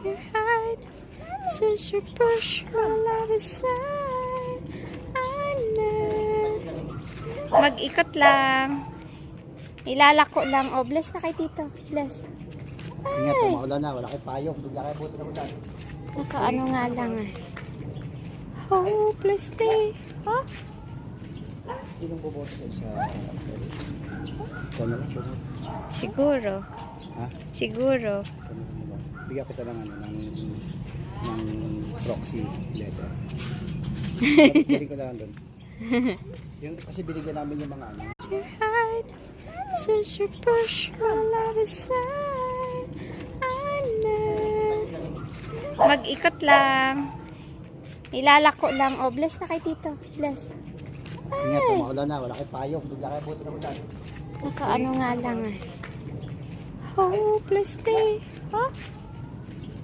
to hide. Since you push my love aside, I'm not. Mag-ikot lang. Ilalako lang. Oh, bless na kay Tito. Bless. Ingat, maulan na. Wala kayong payong. Bigla kayo buti na ulan. Nakaano nga lang eh. Hopelessly. Oh? Sinong buboto kayo sa... Sana lang buboto. Siguro. Ha? Siguro. Bigyan kita ng ano, ng proxy letter. Bili ko lang doon. Yung, kasi binigyan namin yung mga ano. To hide. Since you push my love aside, I'm not. Mag-ikot lang. Ilalako lang. Oh, bless na kay Tito. Bless. Ingat, maulan na. Wala kayong payong. Bigla kayo buti na ulan. Nakaano nga lang eh. Hopelessly. Oh?